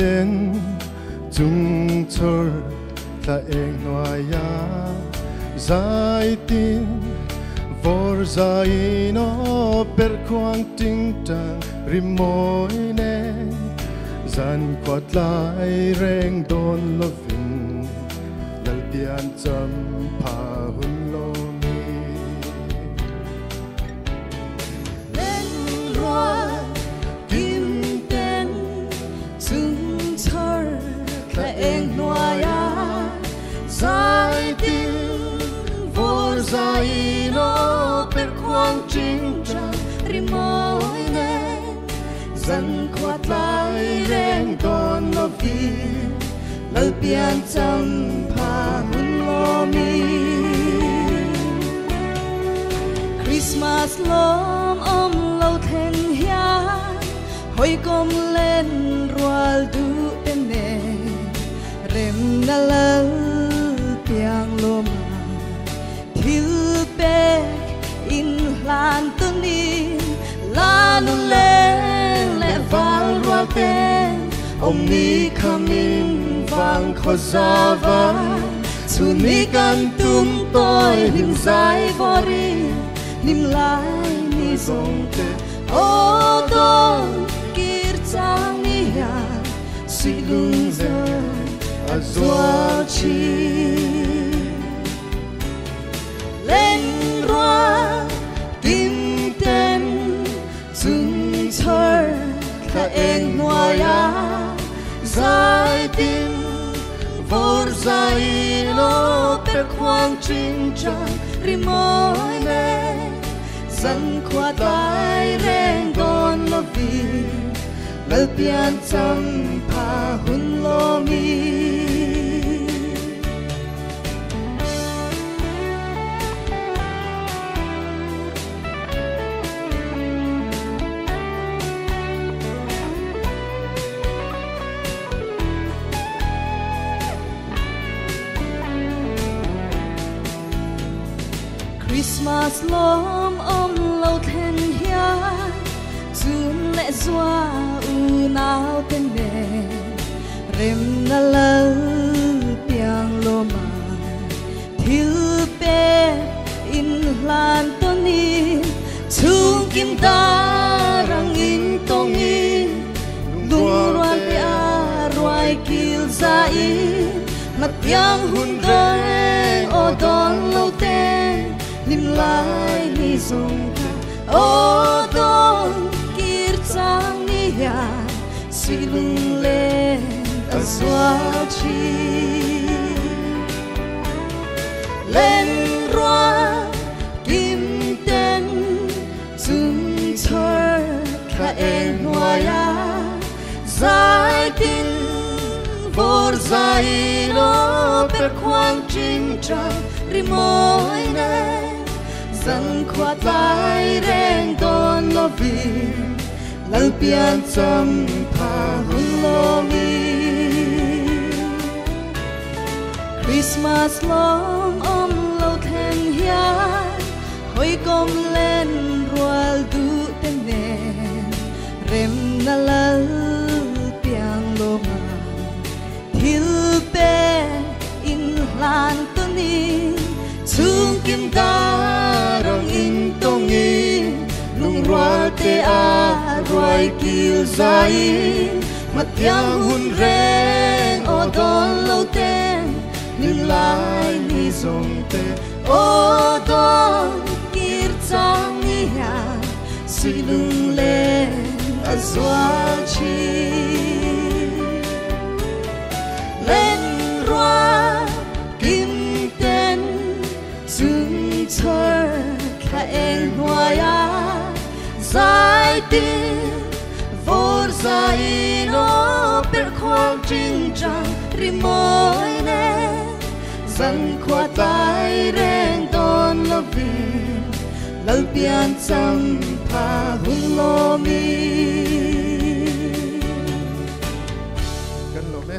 den chung chor ta eng noya zai tin vor zai no per quang ting tang rimoi ne zan quat lai reng don lovin lal pian cham pha hun lo mi len roa kim ten chung chor ta eng noya zai tin vor zai no per quang ting tang rimoi ne zan quat lai reng don lovin lal pian cham pha hun lo mi Christmas lom lo then hia hoi kom lên rual du ten ne rem na lal piang lom thil pe in lan tu ni lan lên le val rual ten ông ni khamin vang kho zava tu ni kan tum tôi lim zai vori lim lai ni zong te o don kir chang ni ya si lung ze azwa chi len roa kim ten chung chor ka eng noya zai tin vor zai no per quang ching chang rimoi ne zan qua tai reng don lo vi lal pian cham pha hun lo mi Christmas lom lo then hia chun le zwa u nao ten ne rem na lal piang lo ma thil pe in lan to ni chung kim ta rang in tong in lung ruan te a roi kil za in mat piang hun doi o don lo ten lim lai ni zong ka o don kir chang ni ya si lung le a zwa chi len roa kim ten chung chor ka eng noya zai tin vor zai no per quang ching chang rimoi ne zan quat lai reng don lo vi lal pian cham pha hun lo mi Christmas lom lo then hia hoi kom lên rual du ten ne rem na lal piang lo ma thil pe in lan tu ni chung kim ta rong in tong in lung rual te a roi kil zai mat yang hun reng o don lo ten lim lai ni zong te o don kir chang ni ya si lung le a zwa chi len roa kim ten chung chor ka eng noya zai tin vor zai no per quang ching chang rimoi ne zan qua tai reng don lo vi lal pian cham pha hun lo mi kan lo me